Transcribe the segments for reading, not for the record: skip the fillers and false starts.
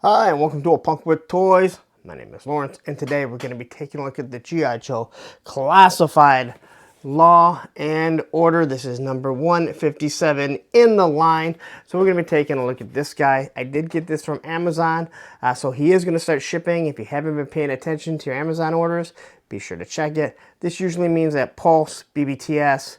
Hi, and welcome to A Punk with Toys. My name is Lawrence, and today we're going to be taking a look at the G.I. Joe Classified Law and Order. This is number 157 in the line. So we're going to be taking a look at this guy. I did get this from Amazon, so he is going to start shipping. If you haven't been paying attention to your Amazon orders, be sure to check it. This usually means that Pulse, BBTS,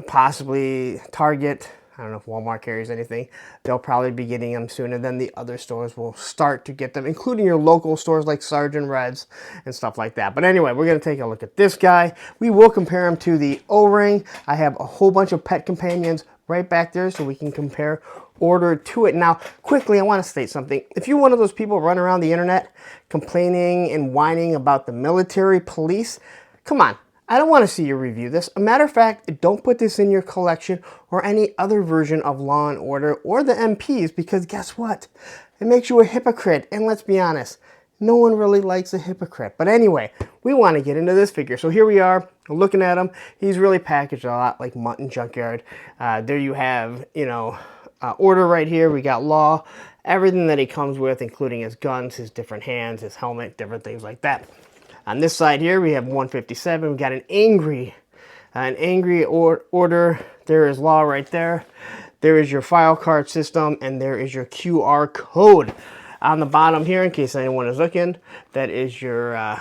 possibly Target, I don't know if Walmart carries anything, they'll probably be getting them sooner than the other stores will start to get them, including your local stores like Sergeant Reds and stuff like that. But anyway, we're going to take a look at this guy. We will compare him to the O-Ring. I have a whole bunch of pet companions right back there so we can compare order to it. Now, quickly, I want to state something. If you're one of those people running around the internet complaining and whining about the military police, come on. I don't want to see you review this. A matter of fact, don't put this in your collection or any other version of Law and Order or the MPs, because guess what? It makes you a hypocrite. And let's be honest, no one really likes a hypocrite. But anyway, we want to get into this figure. So here we are looking at him. He's really packaged a lot like Mutt and Junkyard. There you have, Order right here. We got Law, everything that he comes with, including his guns, his different hands, his helmet, different things like that. On this side here, we have 157. We got an angry order. There is Law right there. There is your file card system, and there is your QR code. On the bottom here, in case anyone is looking, that is your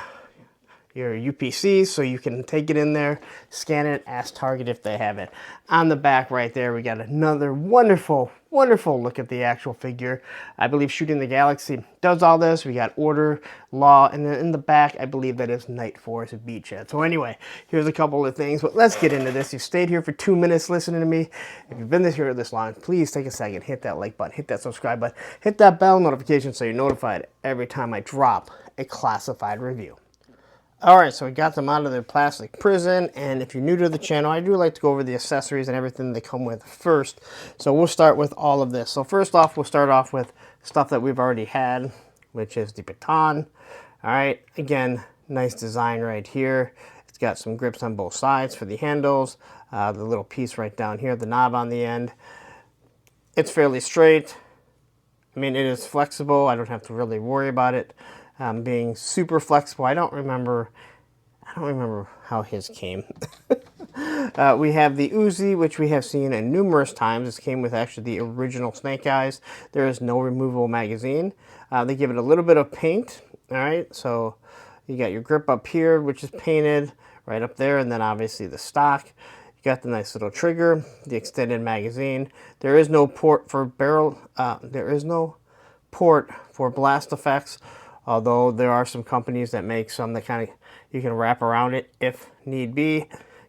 UPC, so you can take it in there, scan it, ask Target if they have it. On the back right there, we got another wonderful look at the actual figure. I believe Shooting the Galaxy does all this. We got Order, Law, and then in the back, I believe that is Night Force Beachhead. So anyway, here's a couple of things, but let's get into this. You've stayed here for 2 minutes listening to me. If you've been here this long, please take a second, hit that like button, hit that subscribe button, hit that bell notification so you're notified every time I drop a classified review. Alright, so we got them out of their plastic prison, and if you're new to the channel, I do like to go over the accessories and everything they come with first. So we'll start with all of this. So first off, we'll start off with stuff that we've already had, which is the baton. Alright, again, nice design right here. It's got some grips on both sides for the handles, the little piece right down here, the knob on the end. It's fairly straight. I mean, it is flexible. I don't have to really worry about it being super flexible. I don't remember how his came. We have the Uzi, which we have seen in numerous times. This came with actually the original Snake Eyes. There is no removable magazine. They give it a little bit of paint. All right, so you got your grip up here, which is painted right up there, and then obviously the stock. You got the nice little trigger, the extended magazine. There is no port for barrel. There is no port for blast effects. Although there are some companies that make some that kind of you can wrap around it if need be. You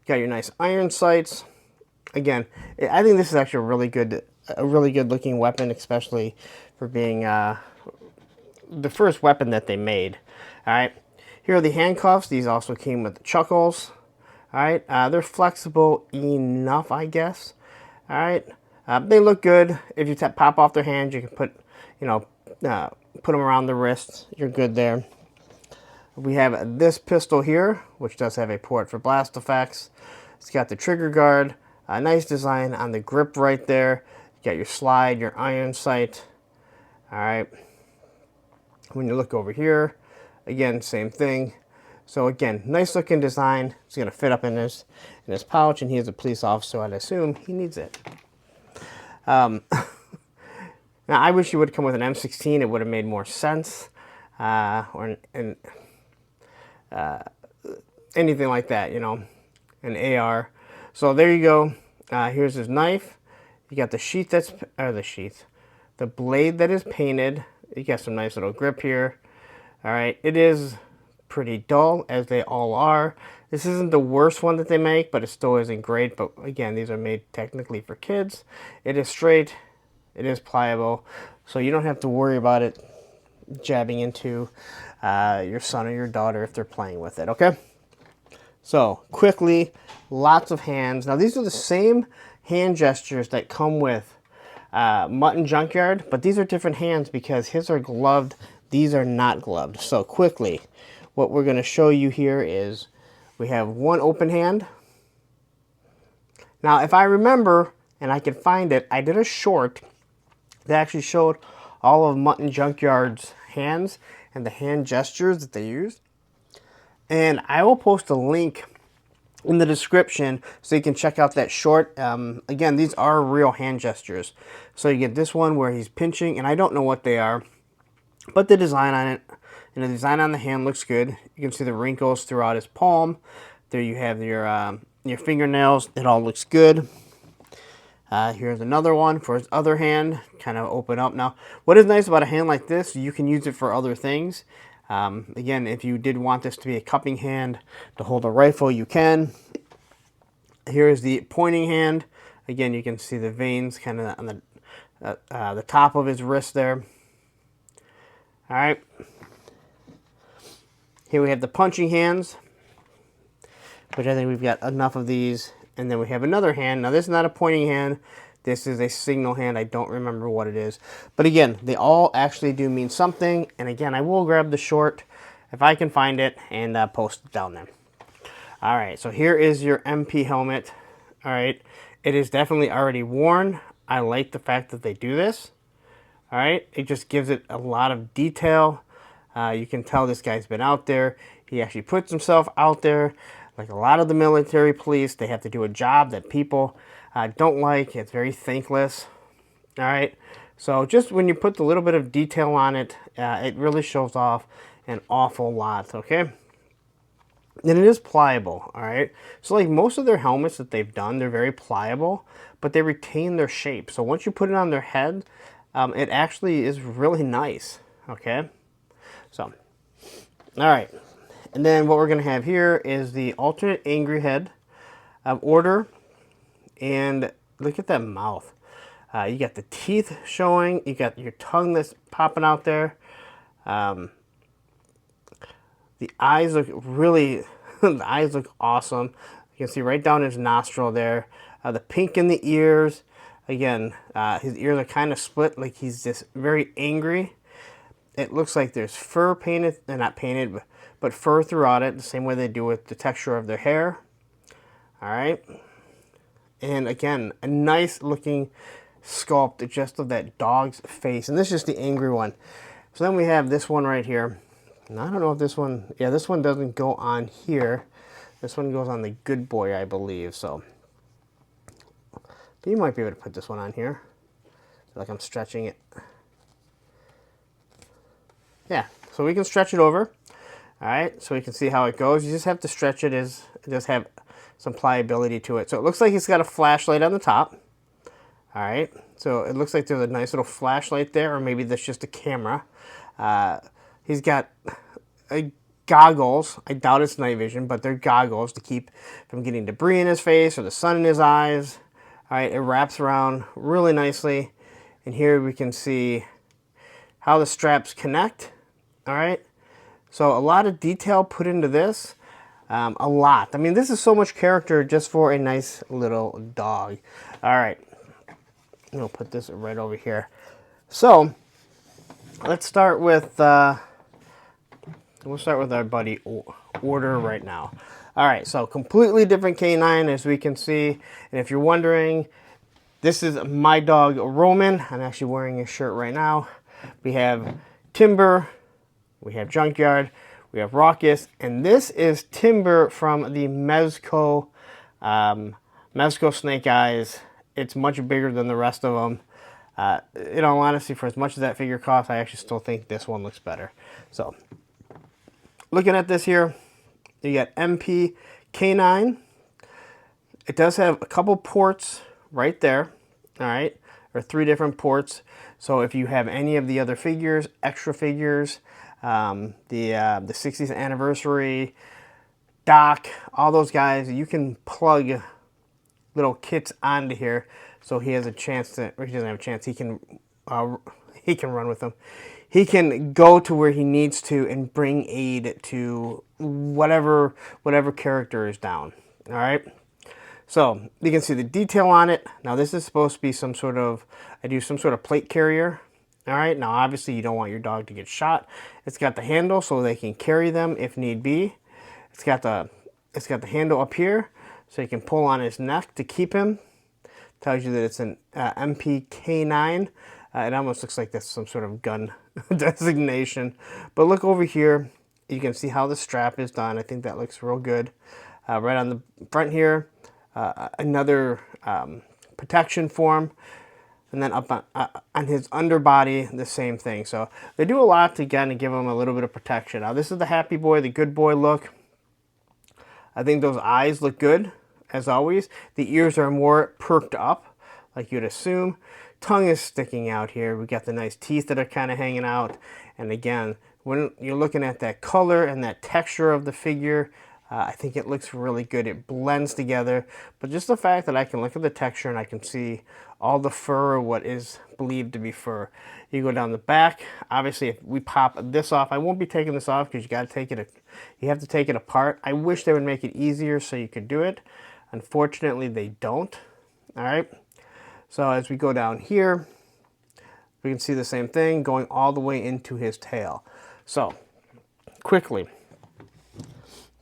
got your nice iron sights. Again, I think this is actually a really good looking weapon, especially for being the first weapon that they made. All right, here are the handcuffs. These also came with the chuckles. All right, they're flexible enough, I guess. All right, they look good. If you pop off their hands, you can put, put them around the wrist. You're good there. We have this pistol here, which does have a port for blast effects. It's got the trigger guard. A nice design on the grip right there. You got your slide, your iron sight. All right. When you look over here, again, same thing. So again, nice looking design. It's going to fit up in his pouch, and he is a police officer, so I'd assume he needs it. Now, I wish you would come with an M16. It would have made more sense, or anything like that, an AR. So there you go. Here's his knife. You got the sheath the blade that is painted. You got some nice little grip here. All right, it is pretty dull, as they all are. This isn't the worst one that they make, but it still isn't great. But again, these are made technically for kids. It is straight. It is pliable, so you don't have to worry about it jabbing into your son or your daughter if they're playing with it, okay? So, quickly, lots of hands. Now, these are the same hand gestures that come with Mutt and Junkyard, but these are different hands because his are gloved. These are not gloved. So, quickly, what we're going to show you here is we have one open hand. Now, if I remember, and I can find it, I did a short that actually showed all of Mutt and Junkyard's hands and the hand gestures that they use. And I will post a link in the description so you can check out that short. Again, these are real hand gestures. So you get this one where he's pinching, and I don't know what they are, but the design on it, and the design on the hand looks good. You can see the wrinkles throughout his palm. There you have your fingernails. It all looks good. Here's another one for his other hand, kind of open up. Now, what is nice about a hand like this, you can use it for other things. Again, if you did want this to be a cupping hand to hold a rifle, you can. Here's the pointing hand. Again, you can see the veins kind of on the top of his wrist there. All right. Here we have the punching hands, which I think we've got enough of these. And then we have another hand. Now, this is not a pointing hand. This is a signal hand. I don't remember what it is. But again, they all actually do mean something. And again, I will grab the short if I can find it and post it down there. All right, so here is your MP helmet. All right, it is definitely already worn. I like the fact that they do this. All right, it just gives it a lot of detail. You can tell this guy's been out there. He actually puts himself out there. Like a lot of the military police, they have to do a job that people don't like. It's very thankless. All right. So just when you put the little bit of detail on it, it really shows off an awful lot. Okay. And it is pliable. All right. So like most of their helmets that they've done, they're very pliable, but they retain their shape. So once you put it on their head, it actually is really nice. Okay. So, all right. And then what we're going to have here is the alternate angry head of order. And look at that mouth. You got the teeth showing. You got your tongue that's popping out there. The eyes look really, the eyes look awesome. You can see right down his nostril there. The pink in the ears. Again, his ears are kind of split, like he's just very angry. It looks like there's fur painted, not painted, but fur throughout it, the same way they do with the texture of their hair. All right. And again, a nice looking sculpt just of that dog's face. And this is just the angry one. So then we have this one right here. And I don't know if this one, yeah, this one doesn't go on here. This one goes on the good boy, I believe. So you might be able to put this one on here. Like I'm stretching it. Yeah, so we can stretch it over. All right, so we can see how it goes. You just have to stretch it. It does have some pliability to it. So it looks like it's got a flashlight on the top. All right, so it looks like there's a nice little flashlight there, or maybe that's just a camera. He's got goggles. I doubt it's night vision, but they're goggles to keep from getting debris in his face or the sun in his eyes. All right, it wraps around really nicely. And here we can see how the straps connect. All right. So a lot of detail put into this, a lot. I mean, this is so much character just for a nice little dog. All right, we'll put this right over here. So let's start with, we'll start with our buddy Order right now. All right, so completely different canine as we can see. And if you're wondering, this is my dog Roman. I'm actually wearing his shirt right now. We have Timber. We have Junkyard, we have Rockus, and this is Timber from the Mezco Snake Eyes. It's much bigger than the rest of them. In all honesty, for as much as that figure costs, I actually still think this one looks better. So, looking at this here, you got MP K9. It does have a couple ports right there, all right, or 3 different ports. So if you have any of the other figures, extra figures, the 60th anniversary, Doc, all those guys, you can plug little kits onto here, so he has a chance to, or he doesn't have a chance, he can run with them. He can go to where he needs to and bring aid to whatever character is down. All right. So you can see the detail on it. Now this is supposed to be some sort of, I do some sort of plate carrier. All right, now obviously you don't want your dog to get shot. It's got the handle so they can carry them if need be. It's got the handle up here so you can pull on his neck to keep him. Tells you that it's an MPK9. It almost looks like that's some sort of gun designation. But look over here. You can see how the strap is done. I think that looks real good. Right on the front here, another protection for him. And then up on his underbody, the same thing. So they do a lot to kind of give him a little bit of protection. Now this is the happy boy, the good boy look. I think those eyes look good, as always. The ears are more perked up, like you'd assume. Tongue is sticking out here. We got the nice teeth that are kind of hanging out. And again, when you're looking at that color and that texture of the figure, I think it looks really good. It blends together. But just the fact that I can look at the texture and I can see all the fur, what is believed to be fur. You go down the back. Obviously, if we pop this off, I won't be taking this off because you have to take it apart. I wish they would make it easier so you could do it. Unfortunately, they don't. All right. So as we go down here, we can see the same thing going all the way into his tail. So quickly,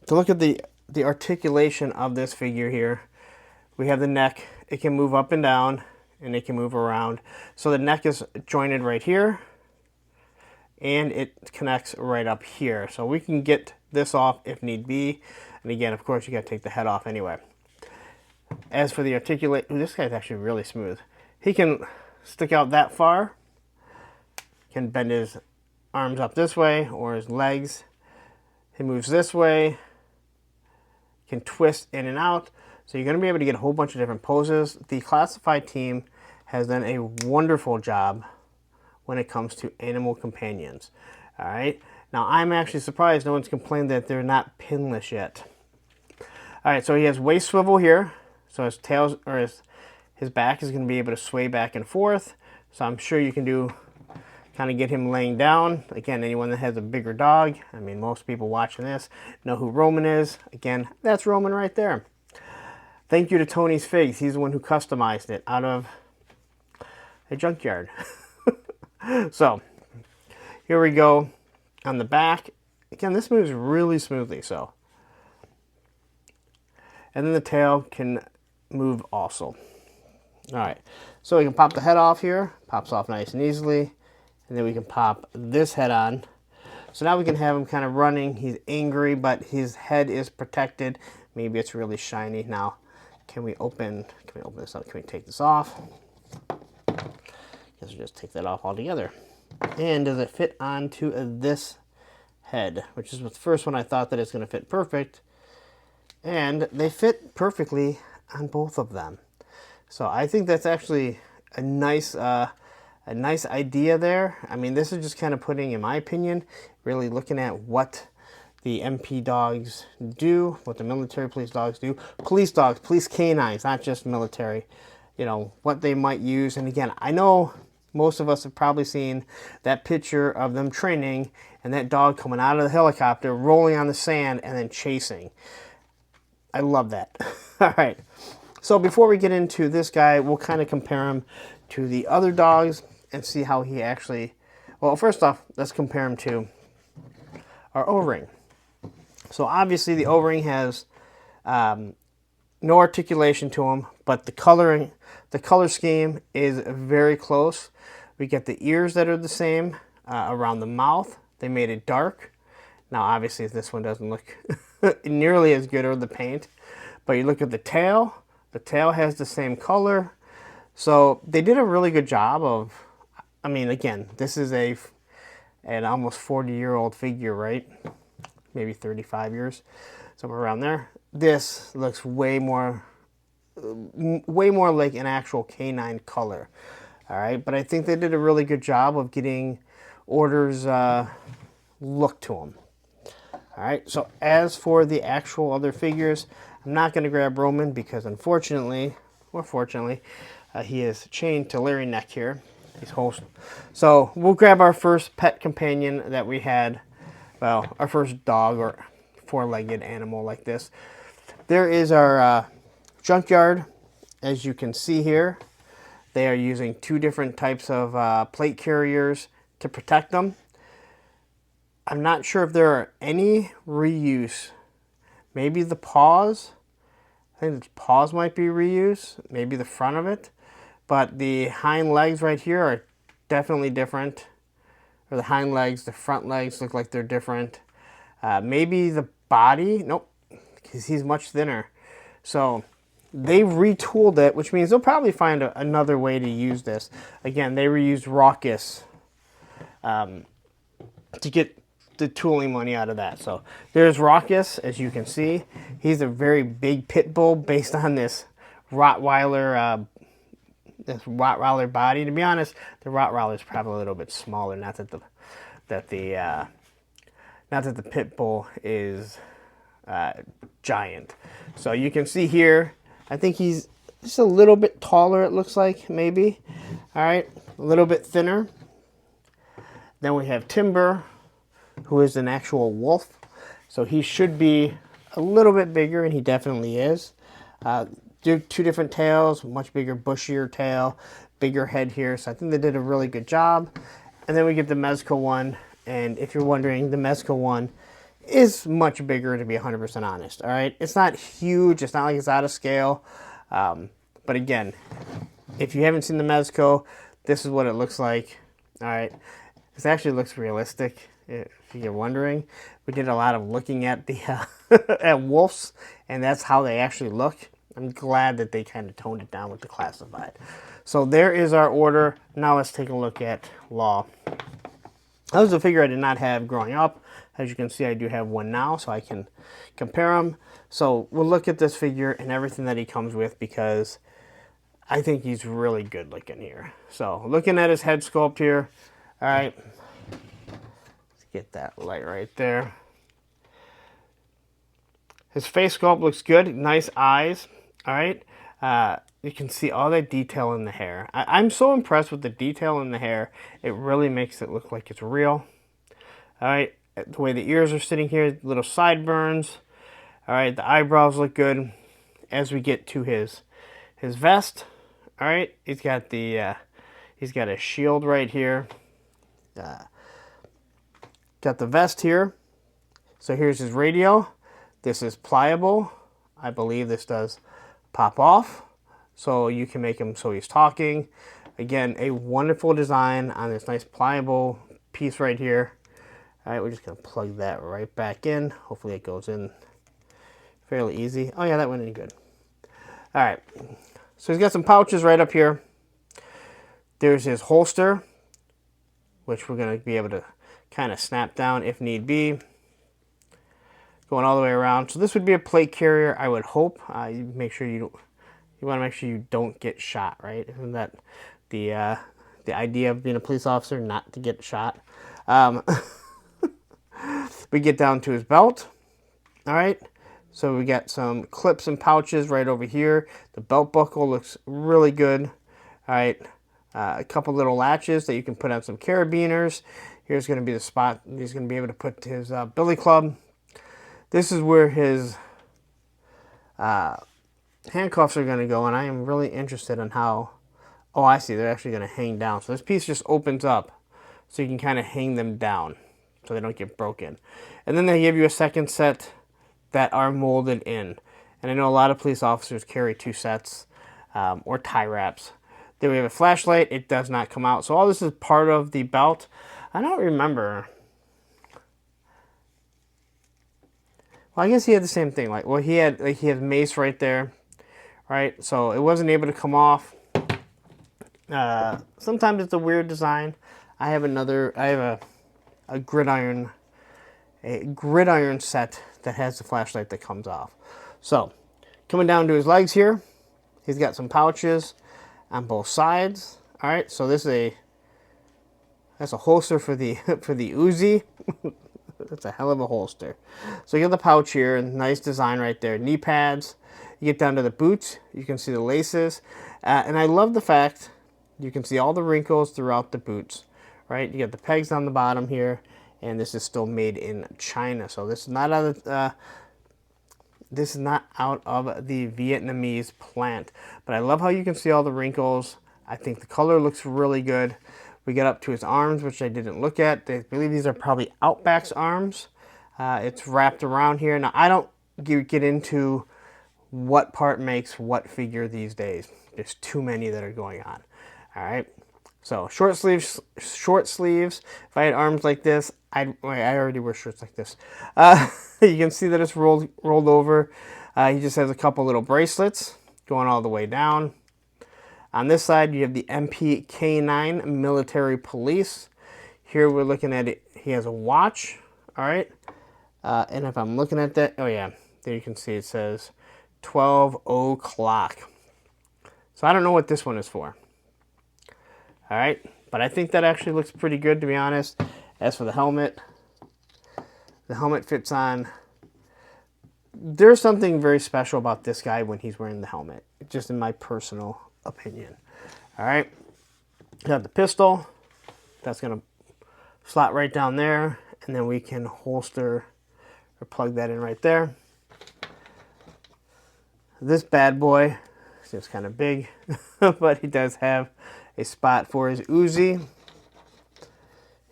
to look at the articulation of this figure here, we have the neck. It can move up and down, and it can move around. So the neck is jointed right here, and it connects right up here. So we can get this off if need be. And again, of course, you got to take the head off anyway. As for the this guy's actually really smooth. He can stick out that far, can bend his arms up this way or his legs. He moves this way, can twist in and out. So you're going to be able to get a whole bunch of different poses. The classified team has done a wonderful job when it comes to animal companions. All right. Now I'm actually surprised no one's complained that they're not pinless yet. All right. So he has waist swivel here. So his tails or his back is going to be able to sway back and forth. So I'm sure you can do kind of get him laying down. Again, anyone that has a bigger dog, I mean, most people watching this know who Roman is. Again, that's Roman right there. Thank you to Tony's Figs. He's the one who customized it out of a junkyard. So here we go on the back. Again, this moves really smoothly. So, and then the tail can move also. All right, so we can pop the head off here. Pops off nice and easily. And then we can pop this head on. So now we can have him kind of running. He's angry, but his head is protected. Maybe it's really shiny. Now, can we open this up? Can we take this off? Guess we'll just take that off altogether. And does it fit onto this head? Which is the first one I thought that it's going to fit perfect. And they fit perfectly on both of them. So I think that's actually a nice idea there. I mean, this is just kind of putting, in my opinion, really looking at what the MP dogs do, what the military police dogs do. Police dogs, police canines, not just military. You know, what they might use. And again, I know most of us have probably seen that picture of them training and that dog coming out of the helicopter, rolling on the sand, and then chasing. I love that. All right. So before we get into this guy, we'll kind of compare him to the other dogs and see how he actually, well, first off, let's compare him to our O-ring. So obviously the O-ring has no articulation to him, but the color scheme is very close. We get the ears that are the same around the mouth. They made it dark. Now obviously this one doesn't look nearly as good, or the paint, but you look at the tail has the same color. So they did a really good job of, I mean, again, this is an almost 40-year-old figure, right? Maybe 35 years, somewhere around there. This looks way more like an actual canine color. All right, but I think they did a really good job of getting Order's look to them. All right, so as for the actual other figures, I'm not going to grab Roman because unfortunately, or fortunately, he is chained to Larry neck here. So we'll grab our first pet companion that we had. Well, our first dog or four-legged animal like this. There is our junkyard. As you can see here, they are using two different types of plate carriers to protect them. I'm not sure if there are any reuse. Maybe the paws. I think the paws might be reused. Maybe the front of it. But the hind legs right here are definitely different. Or the hind legs, the front legs look like they're different. Maybe the body, nope, because he's much thinner. So they retooled it, which means they'll probably find another way to use this. Again, they reused Rockus to get the tooling money out of that. So there's Rockus, as you can see. He's a very big pit bull based on this Rottweiler body. To be honest, the Rottweiler is probably a little bit smaller. Not that the pit bull is giant. So you can see here, I think he's just a little bit taller, it looks like, maybe. All right, a little bit thinner. Then we have Timber, who is an actual wolf. So he should be a little bit bigger, and he definitely is. Two different tails, much bigger, bushier tail, bigger head here. So I think they did a really good job. And then we get the Mezco one. And if you're wondering, the Mezco one is much bigger, to be 100% honest. All right, it's not huge. It's not like it's out of scale. But again, if you haven't seen the Mezco, this is what it looks like. All right, this actually looks realistic. If you're wondering, we did a lot of looking at the at wolves, and that's how they actually look. I'm glad that they kind of toned it down with the classified. So there is our order. Now let's take a look at Law. That was a figure I did not have growing up. As you can see, I do have one now, so I can compare them. So we'll look at this figure and everything that he comes with, because I think he's really good looking here. So looking at his head sculpt here, all right, let's get that light right there. His face sculpt looks good, nice eyes, all right. You can see all that detail in the hair. I'm so impressed with the detail in the hair. It really makes it look like it's real. All right, the way the ears are sitting here, little sideburns. All right, the eyebrows look good. As we get to his vest, all right, he's got a shield right here. Got the vest here. So here's his radio. This is pliable. I believe this does pop off. So you can make him so he's talking. Again, a wonderful design on this nice pliable piece right here. All right, we're just going to plug that right back in. Hopefully it goes in fairly easy. Oh yeah, that went in good. All right, so he's got some pouches right up here. There's his holster, which we're going to be able to kind of snap down if need be. Going all the way around. So this would be a plate carrier, I would hope. You make sure you want to make sure you don't get shot, right? Isn't that the idea of being a police officer, not to get shot? We get down to his belt. All right. So we got some clips and pouches right over here. The belt buckle looks really good. All right. A couple little latches that you can put on some carabiners. Here's going to be the spot he's going to be able to put his billy club. This is where his handcuffs are going to go, and I am really interested in how... Oh, I see. They're actually going to hang down. So this piece just opens up, so you can kind of hang them down so they don't get broken. And then they give you a second set that are molded in. And I know a lot of police officers carry 2 sets or tie wraps. Then we have a flashlight. It does not come out. So all this is part of the belt. I don't remember... Well, I guess he had the same thing. He had mace right there, right? So it wasn't able to come off. Sometimes it's a weird design. I have a gridiron set that has the flashlight that comes off. So coming down to his legs here, he's got some pouches on both sides. All right, so that's a holster for the Uzi. That's a hell of a holster. So you get the pouch here, and nice design right there. Knee pads. You get down to the boots. You can see the laces. And I love the fact you can see all the wrinkles throughout the boots. Right? You got the pegs on the bottom here, and this is still made in China. So this is not out of the Vietnamese plant. But I love how you can see all the wrinkles. I think the color looks really good. We get up to his arms, which I didn't look at. I believe these are probably Outback's arms. It's wrapped around here. Now, I don't get into what part makes what figure these days. There's too many that are going on. All right. So short sleeves, short sleeves. If I had arms like this, I already wear shirts like this. You can see that it's rolled over. He just has a couple little bracelets going all the way down. On this side, you have the MPK9 Military Police. Here we're looking at it. He has a watch. All right. And if I'm looking at that, oh yeah, there you can see it says 12 o'clock. So I don't know what this one is for. All right, but I think that actually looks pretty good, to be honest. As for the helmet fits on. There's something very special about this guy when he's wearing the helmet, just in my personal opinion. All right, got the pistol. That's gonna slot right down there, and then we can holster or plug that in right there. This bad boy is just kind of big, but he does have a spot for his Uzi.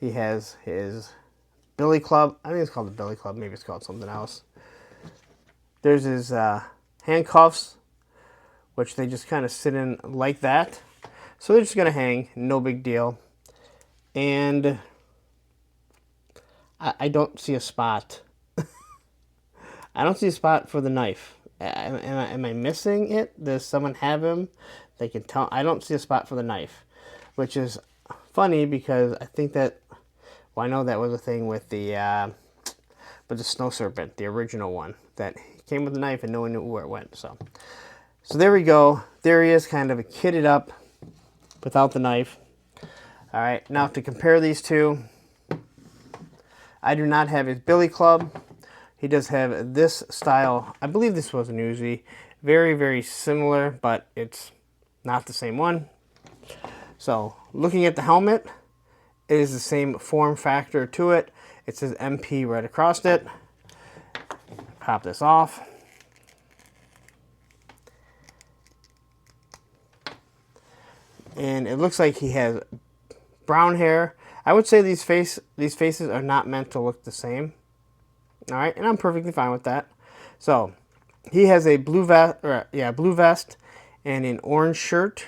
He has his billy club. I think it's called the billy club. Maybe it's called something else. There's his handcuffs, which they just kind of sit in like that. So they're just going to hang. No big deal. And I don't see a spot. I don't see a spot for the knife. Am I missing it? Does someone have him? They can tell. I don't see a spot for the knife, which is funny because I think that, well, I know that was a thing with the snow serpent, the original one, that came with the knife and no one knew where it went. So there we go. There he is, kind of kitted up without the knife. All right, now to compare these two, I do not have his billy club. He does have this style. I believe this was an Uzi. Very, very similar, but it's not the same one. So looking at the helmet, it is the same form factor to it. It says MP right across it. Pop this off. And it looks like he has brown hair. I would say these faces are not meant to look the same. All right, and I'm perfectly fine with that. So he has a blue vest and an orange shirt.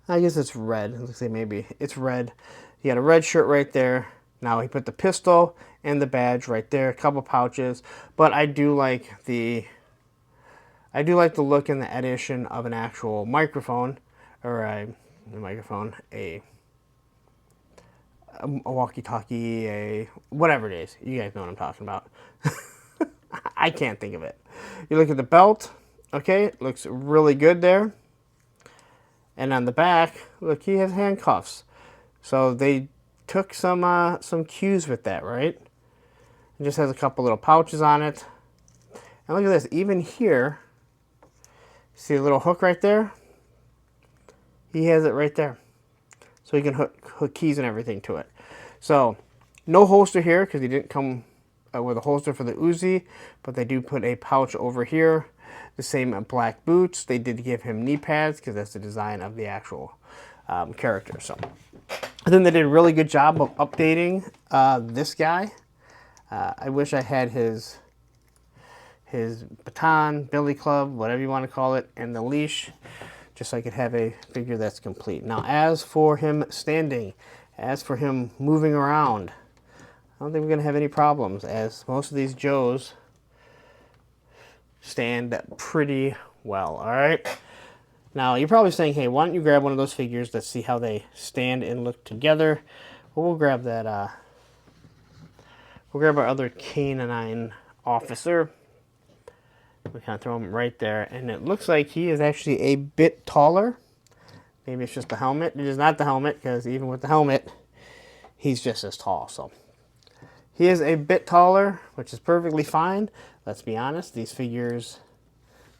I guess it's red. It looks like maybe it's red. He had a red shirt right there. Now he put the pistol and the badge right there. A couple pouches, but I do like the look and the addition of an actual microphone, or a walkie-talkie, whatever it is. You guys know what I'm talking about. I can't think of it. You look at the belt. Okay, it looks really good there. And on the back, look, he has handcuffs. So they took some cues with that, right? It just has a couple little pouches on it. And look at this, even here, see a little hook right there? He has it right there. So you can hook keys and everything to it. So no holster here because he didn't come with a holster for the Uzi, but they do put a pouch over here. The same black boots. They did give him knee pads because that's the design of the actual character. So I think they did a really good job of updating this guy. I wish I had his baton, billy club, whatever you want to call it, and the leash, just so I could have a figure that's complete. Now, as for him standing, as for him moving around, I don't think we're going to have any problems, as most of these Joes stand pretty well. All right. Now, you're probably saying, hey, why don't you grab one of those figures? Let's see how they stand and look together. Well, we'll grab that. We'll grab our other canine officer. We kind of throw him right there. And it looks like he is actually a bit taller. Maybe it's just the helmet. It is not the helmet, because even with the helmet, he's just as tall. So he is a bit taller, which is perfectly fine. Let's be honest, these figures,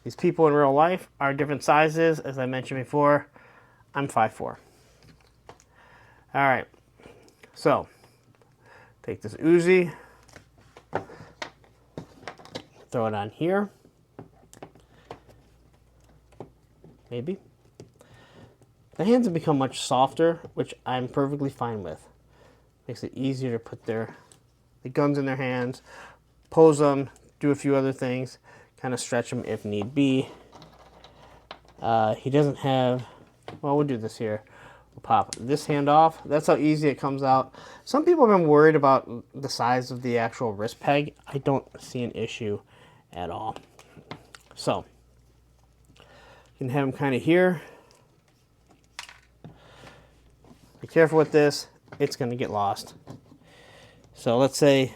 these people in real life are different sizes. As I mentioned before, I'm 5'4". All right, so take this Uzi, throw it on here, maybe. The hands have become much softer, which I'm perfectly fine with. Makes it easier to put the guns in their hands, pose them, do a few other things, kind of stretch them if need be. He doesn't have, well, we'll do this here. We'll pop this hand off. That's how easy it comes out. Some people have been worried about the size of the actual wrist peg. I don't see an issue at all. So, you can have them kind of here. Be careful with this. It's going to get lost. So let's say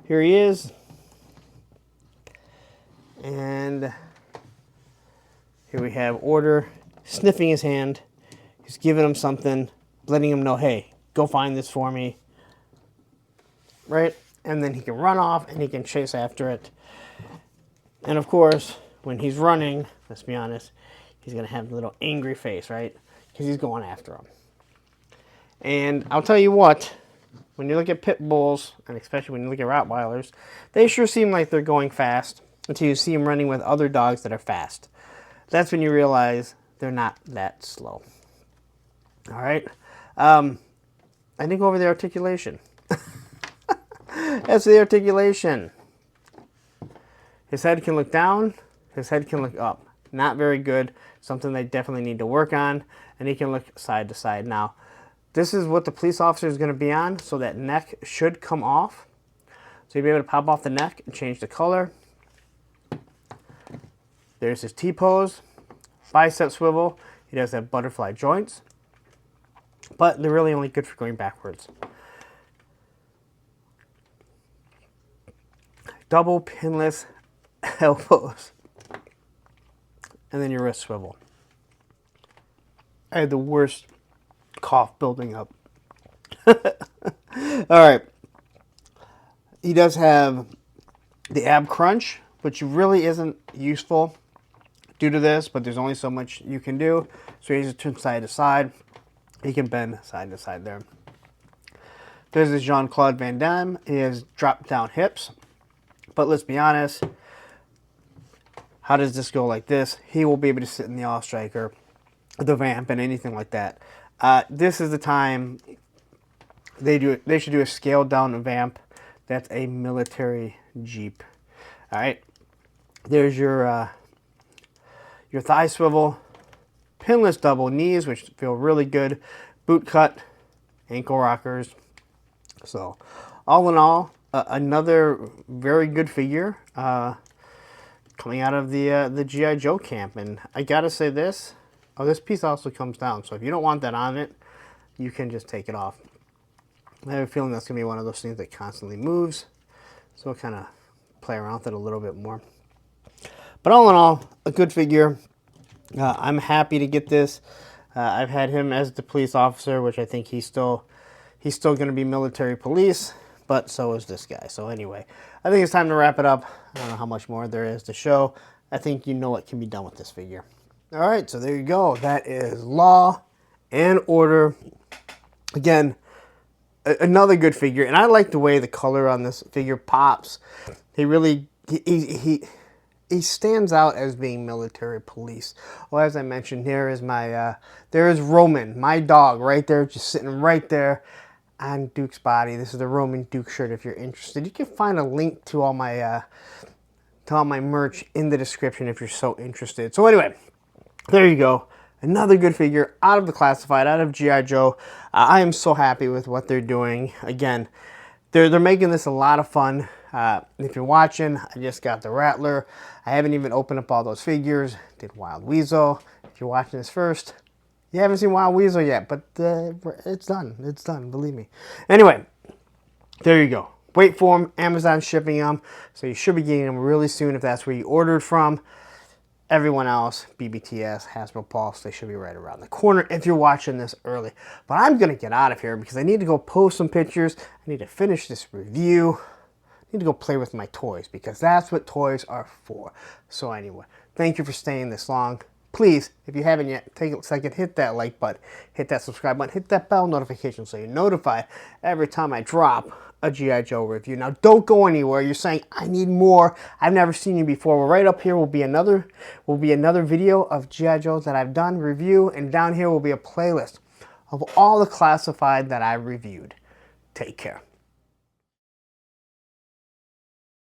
here he is. And here we have Order sniffing his hand. He's giving him something, letting him know, hey, go find this for me. Right? And then he can run off and he can chase after it. And of course, when he's running, let's be honest, he's going to have a little angry face, right? Because he's going after him. And I'll tell you what, when you look at pit bulls, and especially when you look at Rottweilers, they sure seem like they're going fast until you see them running with other dogs that are fast. That's when you realize they're not that slow. All right. I think go over the articulation. That's the articulation. His head can look down. His head can look up. Not very good. Something they definitely need to work on. And he can look side to side. Now, this is what the police officer is going to be on, so that neck should come off. So you'll be able to pop off the neck and change the color. There's his T-pose. Bicep swivel. He does have butterfly joints. But they're really only good for going backwards. Double pinless elbows. And then your wrist swivel. I had the worst cough building up. All right. He does have the ab crunch, which really isn't useful due to this, but there's only so much you can do. So he's turn side to side. He can bend side to side there. There's his Jean-Claude Van Damme. He has drop down hips. But let's be honest, how does this go like this? He will be able to sit in the off striker, the vamp, and anything like that. This is the time they should do a scaled down vamp. That's a military Jeep. All right. There's your thigh swivel, pinless double knees, which feel really good, boot cut, ankle rockers. So, all in all, another very good figure coming out of the G.I. Joe camp. And I gotta say this. Oh, this piece also comes down. So if you don't want that on it, you can just take it off. I have a feeling that's gonna be one of those things that constantly moves. So we'll kind of play around with it a little bit more. But all in all, a good figure. I'm happy to get this. I've had him as the police officer, which I think he's still going to be military police, but so is this guy. So anyway, I think it's time to wrap it up. I don't know how much more there is to show. I think you know what can be done with this figure. All right, so there you go. That is Law and Order. Again, another good figure, and I like the way the color on this figure pops. He really he stands out as being military police. Well, as I mentioned, there is Roman, my dog, right there, just sitting right there on Duke's body. This is the Roman Duke shirt. If you're interested, you can find a link to all my merch in the description if you're so interested. So anyway, there you go. Another good figure out of the classified, out of G.I. Joe. I am so happy with what they're doing. Again, they're making this a lot of fun. If you're watching, I just got the Rattler. I haven't even opened up all those figures. Did Wild Weasel. If you're watching this first, you haven't seen Wild Weasel yet, but it's done. It's done, believe me. Anyway, there you go. Wait for them. Amazon shipping them, so you should be getting them really soon if that's where you ordered from. Everyone else, BBTS, Hasbro Pulse, they should be right around the corner if you're watching this early. But I'm going to get out of here because I need to go post some pictures. I need to finish this review. I need to go play with my toys because that's what toys are for. So anyway, thank you for staying this long. Please, if you haven't yet, take a second, hit that like button, hit that subscribe button, hit that bell notification so you're notified every time I drop a G.I. Joe review. Now, don't go anywhere. You're saying, I need more. I've never seen you before. Well, right up here will be another video of G.I. Joes that I've done, review, and down here will be a playlist of all the classified that I've reviewed. Take care.